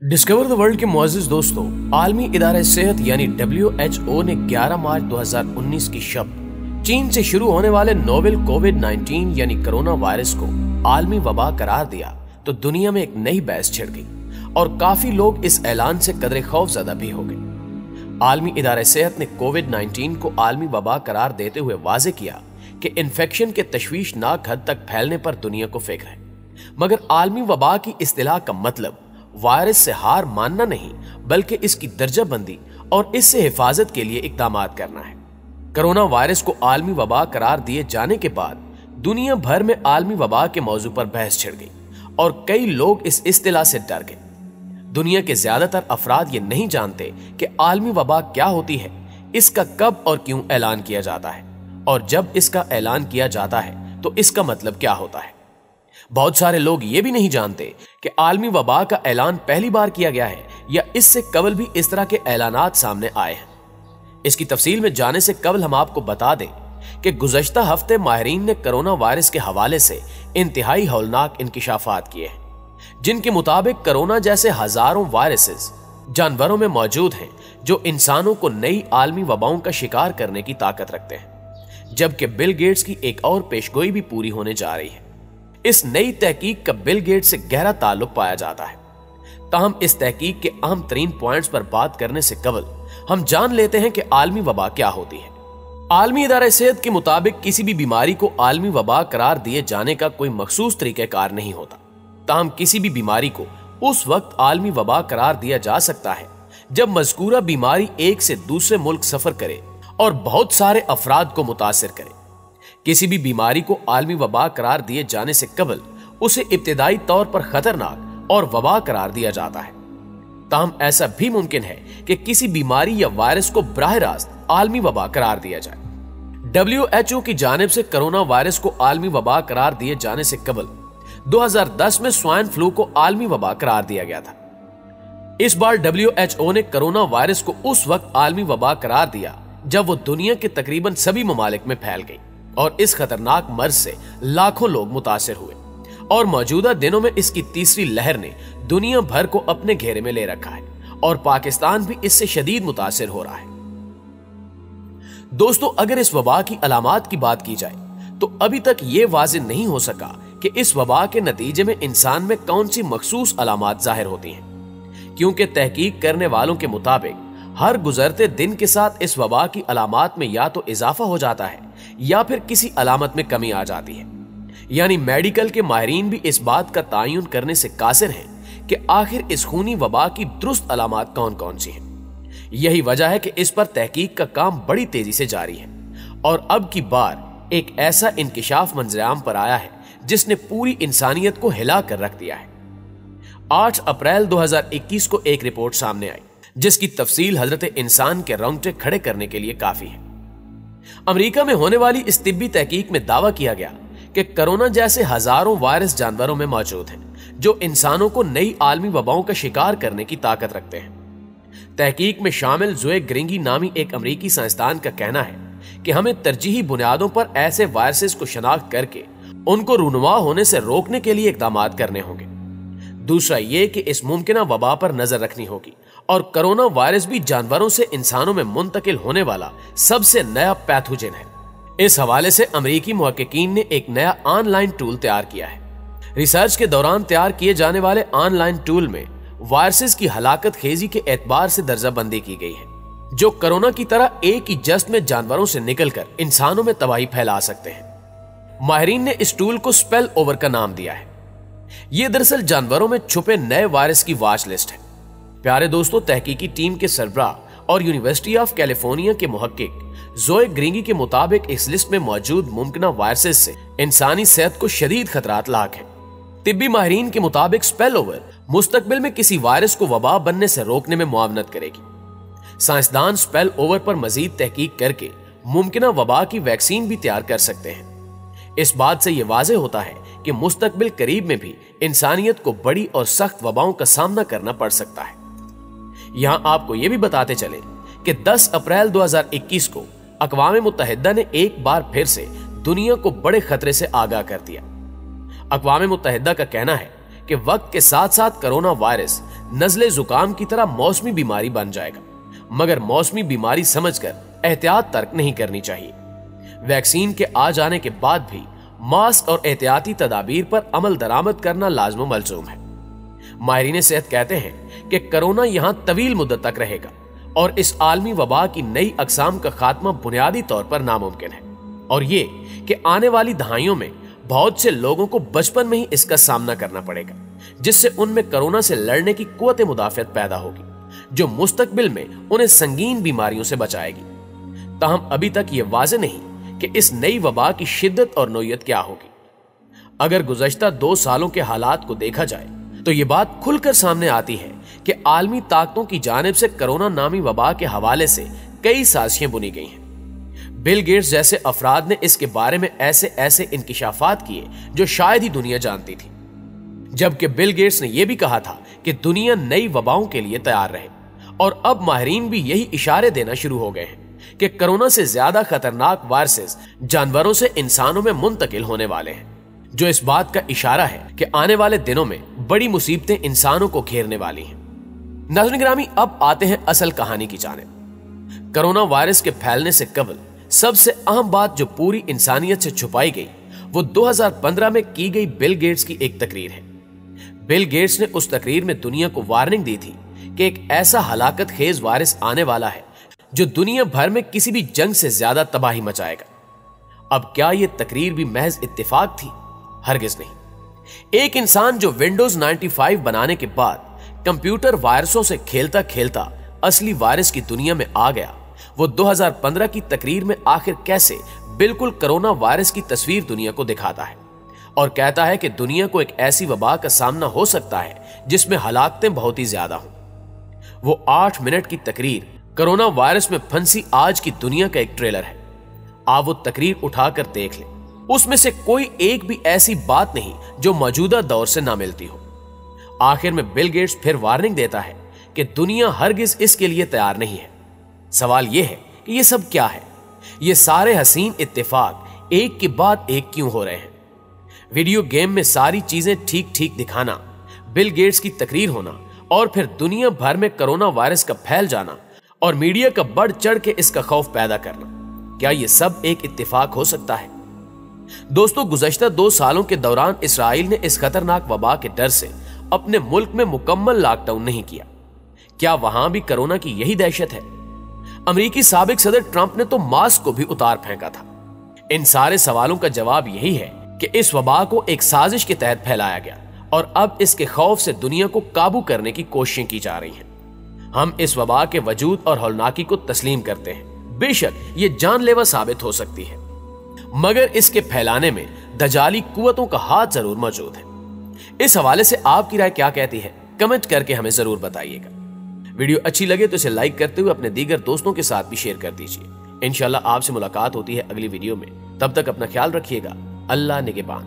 Discover the world के मुअज़्ज़िज़ दोस्तों, आलमी इदारा सेहत यानी WHO ने 11 मार्च 2019 की शब चीन से शुरू होने वाले नोवेल कोविड-19 यानी कोरोना वायरस को आलमी वबा करार दिया तो दुनिया में एक नई बहस छिड़ गई और काफी लोग इस ऐलान से कदरे खौफज़दा भी हो गए। आलमी इदारा सेहत ने कोविड-19 को आलमी वबा करार देते हुए वाज़े किया कि इन्फेक्शन के तशवीशनाक हद तक फैलने पर दुनिया को फिक्र है, मगर आलमी वबा की इस्तिलाह का मतलब वायरस से हार मानना नहीं बल्कि इसकी दर्जाबंदी और इससे हिफाजत के लिए इक़दामात करना है। कोरोना वायरस को आलमी वबा करार दिए जाने के बाद दुनिया भर में आलमी वबा के मौजू पर बहस छिड़ गई और कई लोग इस इस्तिलाह से डर गए। दुनिया के ज्यादातर अफराद ये नहीं जानते कि आलमी वबा क्या होती है, इसका कब और क्यों ऐलान किया जाता है और जब इसका ऐलान किया जाता है तो इसका मतलब क्या होता है। बहुत सारे लोग ये भी नहीं जानते कि आलमी वबा का ऐलान पहली बार किया गया है या इससे कबल भी इस तरह के ऐलानात सामने आए हैं। इसकी तफसील में जाने से कबल हम आपको बता दें कि गुज़श्ता हफ्ते माहिरीन ने कोरोना वायरस के हवाले से इंतहाई हौलनाक इंकिशाफात किए हैं, जिनके मुताबिक कोरोना जैसे हजारों वायरसेस जानवरों में मौजूद हैं जो इंसानों को नई आलमी वबाओं का शिकार करने की ताकत रखते हैं, जबकि बिल गेट्स की एक और पेशगोई भी पूरी होने जा रही है। इस नई तहकीक का बिल गेट्स से गहरा ताल्लुक पाया जाता है। ताहम इस तहकीक के अहम तरीन पॉइंट्स पर बात करने से कबल हम जान लेते हैं कि आलमी वबा क्या होती है। आलमी इदारा सेहत के मुताबिक किसी भी बीमारी को आलमी वबा करार दिए जाने का कोई मखसूस तरीक़ाकार नहीं होता। ताहम किसी भी बीमारी को उस वक्त आलमी वबा करार दिया जा सकता है जब मज़कूरा बीमारी एक से दूसरे मुल्क सफर करे और बहुत सारे अफराद को मुतासिर करे। किसी भी बीमारी को आलमी वबा करार दिए जाने से कबल उसे इब्तिदाई तौर पर खतरनाक और वबा करार दिया जाता है। ताहम ऐसा भी मुमकिन है कि किसी बीमारी या वायरस को बराह रास्त आलमी वबा करार दिया जाए। WHO की जानिब से कोरोना वायरस को आलमी वबा करार दिए जाने से कबल 2010 में स्वाइन फ्लू को आलमी वबा करार दिया गया था। इस बार WHO ने कोरोना वायरस को उस वक्त आलमी वबा करार दिया जब वो दुनिया के तकरीबन सभी ममालिक में फैल गई और इस खतरनाक मर्ज से लाखों लोग मुतासिर हुए और मौजूदा दिनों में इसकी तीसरी लहर ने दुनिया भर को अपने घेरे में ले रखा है और पाकिस्तान भी इससे शदीद मुतासिर हो रहा है। दोस्तों, अगर इस वबा की अलामात की बात की जाए तो अभी तक ये वाज़ेह नहीं हो सका कि इस वबा के नतीजे में इंसान में कौन सी मखसूस अलामात जाहिर होती हैं, क्योंकि तहकीक करने वालों के मुताबिक हर गुजरते दिन के साथ इस वबा की अलामात में या तो इजाफा हो जाता है या फिर किसी अलामत में कमी आ जाती है। यानी मेडिकल के माहिरीन भी इस बात का तयन करने से कासिर हैं कि आखिर इस खूनी वबा की दुरुस्त अलामात कौन कौन सी हैं। यही वजह है कि इस पर तहकीक का काम बड़ी तेजी से जारी है और अब की बार एक ऐसा इंकिशाफ मंजराम पर आया है जिसने पूरी इंसानियत को हिला कर रख दिया है। 8 अप्रैल 2021 को एक रिपोर्ट सामने आई जिसकी तफसील हजरत इंसान के रोंगटे खड़े करने के लिए काफी है। अमेरिका में होने वाली इस तिब्बी तहकीक में दावा किया गया कि कोरोना जैसे हजारों वायरस जानवरों में मौजूद हैं जो इंसानों को नई आलमी वबाओं का शिकार करने की ताकत रखते हैं। तहकीक में शामिल जोए ग्रिंगी नामी एक अमेरिकी साइंसदान का कहना है कि हमें तरजीही बुनियादों पर ऐसे वायरसेस को शनाख्त करके उनको रूनुमा होने से रोकने के लिए इकदामात करने होंगे। दूसरा ये कि इस मुमकिना वबा पर नजर रखनी होगी और कोरोना वायरस भी जानवरों से इंसानों में मुंतकिल होने वाला सबसे नया पैथोजन है। इस हवाले से अमेरिकी मुहक्किकीन ने एक नया ऑनलाइन टूल तैयार किया है। रिसर्च के दौरान तैयार किए जाने वाले ऑनलाइन टूल में वायरसेस की हलाकत खेजी के एतबार से दर्जाबंदी की गई है, जो कोरोना की तरह एक ही जस्त में जानवरों से निकलकर इंसानों में तबाही फैला सकते हैं। माहिरीन ने इस टूल को स्पेल ओवर का नाम दिया है। यह दरअसल जानवरों में छुपे नए वायरस की वॉच लिस्ट है। प्यारे दोस्तों, तहकीकी टीम के सरबराह और यूनिवर्सिटी ऑफ कैलिफोर्निया के मुहक्किक जोए ग्रिंगी के मुताबिक इस लिस्ट में मौजूद मुमकिना वायरसेस से इंसानी सेहत को शदीद खतरात लाक हैं। तिब्बी माहिरीन के मुताबिक स्पेल ओवर मुस्तकबिल में किसी वायरस को वबा बनने से रोकने में मुआवनत करेगी। साइंसदान स्पेल ओवर पर मजीद तहकीक करके मुमकिना वबा की वैक्सीन भी तैयार कर सकते हैं। इस बात से यह वाज़ेह होता है कि मुस्तकबिल करीब में भी इंसानियत को बड़ी और सख्त वबाओं का सामना करना पड़ सकता है। यहां आपको यह भी बताते चले कि 10 अप्रैल 2021 को अक़वाम मुत्तहिदा ने एक बार फिर से दुनिया को बड़े खतरे से आगाह कर दिया। अक़वाम मुत्तहिदा का कहना है कि वक्त के साथ साथ कोरोना वायरस नजले जुकाम की तरह मौसमी बीमारी बन जाएगा, मगर मौसमी बीमारी समझकर एहतियात तर्क नहीं करनी चाहिए। वैक्सीन के आ जाने के बाद भी मास्क और एहतियाती तदाबीर पर अमल दरामद करना लाज़िम व मलज़ूम है। माहिरीन सेहत कहते हैं कि कोरोना यहां तवील मुद्दत तक रहेगा और इस आलमी वबा की नई अकसाम का खात्मा बुनियादी तौर पर नामुमकिन है, और ये कि आने वाली दहाइयों में बहुत से लोगों को बचपन में ही इसका सामना करना पड़ेगा, जिससे उनमें कोरोना से लड़ने की कुव्वत मुदाफ़ियत पैदा होगी, जो मुस्तकबिल में उन्हें संगीन बीमारियों से बचाएगी। ताहम अभी तक ये वाज़ेह नहीं कि इस नई वबा की शिद्दत और नोयत क्या होगी। अगर गुज़श्ता 2 सालों के हालात को देखा जाए तो ये बात खुलकर सामने आती है कि आलमी ताकतों की जानिब से कोरोना नामी वबा के हवाले से कई साजिशें बुनी गई हैं। बिल गेट्स जैसे अफराद ने इसके बारे में ऐसे ऐसे इंकिशाफात किए जो शायद ही दुनिया जानती थी, जबकि बिल गेट्स ने यह भी कहा था कि दुनिया नई वबाओं के लिए तैयार रहे, और अब माहिरीन भी यही इशारे देना शुरू हो गए हैं कि कोरोना से ज्यादा खतरनाक वायरसेस जानवरों से इंसानों में मुंतकिल होने वाले हैं, जो इस बात का इशारा है कि आने वाले दिनों में बड़ी मुसीबतें इंसानों को घेरने वाली हैं। नाज़रीन गिरामी, अब आते हैं असल कहानी की जानिब। कोरोना वायरस के फैलने से कबल सबसे अहम बात जो पूरी इंसानियत से छुपाई गई वो 2015 में की गई बिल गेट्स की एक तकरीर है। बिल गेट्स ने उस तकरीर में दुनिया को वार्निंग दी थी कि एक ऐसा हलाकत खेज वायरस आने वाला है जो दुनिया भर में किसी भी जंग से ज्यादा तबाही मचाएगा। अब क्या यह तकरीर भी महज इत्तेफाक थी? हरगिज नहीं। एक इंसान जो विंडोज 95 बनाने के बाद कंप्यूटर वायरसों से खेलता खेलता असली वायरस की दुनिया में आ गया, वो 2015 की तकरीर में आखिर कैसे बिल्कुल कोरोना वायरस की तस्वीर दुनिया को दिखाता है और कहता है कि दुनिया को एक ऐसी वबा का सामना हो सकता है जिसमें हलाकतें बहुत ही ज्यादा हों। वो 8 मिनट की तकरीर कोरोना वायरस में फंसी आज की दुनिया का एक ट्रेलर है। आप वो तकरीर उठाकर देख लें, उसमें से कोई एक भी ऐसी बात नहीं जो मौजूदा दौर से ना मिलती हो। आखिर में बिल गेट्स फिर वार्निंग देता है कि दुनिया हरगिज इसके लिए तैयार नहीं है। सवाल यह है कि ये सब क्या है? ये सारे हसीन इत्तेफाक एक के बाद एक क्यों हो रहे हैं? वीडियो गेम में सारी चीजें ठीक ठीक दिखाना, बिल गेट्स की तकरीर होना और फिर दुनिया भर में कोरोना वायरस का फैल जाना और मीडिया का बढ़ चढ़ के इसका खौफ पैदा करना, क्या यह सब एक इत्तेफाक हो सकता है? दोस्तों, गुज़श्ता 2 सालों के दौरान इसराइल ने इस खतरनाक वबा के डर से अपने मुल्क में मुकम्मल लॉकडाउन नहीं किया। क्या वहां भी कोरोना की यही दहशत है? अमेरिकी साबिक सदर ट्रंप ने तो मास्क को भी उतार फेंका था। इन सारे सवालों का जवाब यही है कि इस वबा को एक साजिश के तहत फैलाया गया और अब इसके खौफ से दुनिया को काबू करने की कोशिशें की जा रही हैं। हम इस वबा के वजूद और हौलनाकी को तस्लीम करते हैं। बेशक ये जानलेवा साबित हो सकती है, मगर इसके फैलाने में दजाली कुव्वतों का हाथ जरूर मौजूद है। इस हवाले से आपकी राय क्या कहती है? कमेंट करके हमें जरूर बताइएगा। वीडियो अच्छी लगे तो इसे लाइक करते हुए अपने दीगर दोस्तों के साथ भी शेयर कर दीजिए। इंशाल्लाह आपसे मुलाकात होती है अगली वीडियो में। तब तक अपना ख्याल रखिएगा। अल्लाह निगहबान।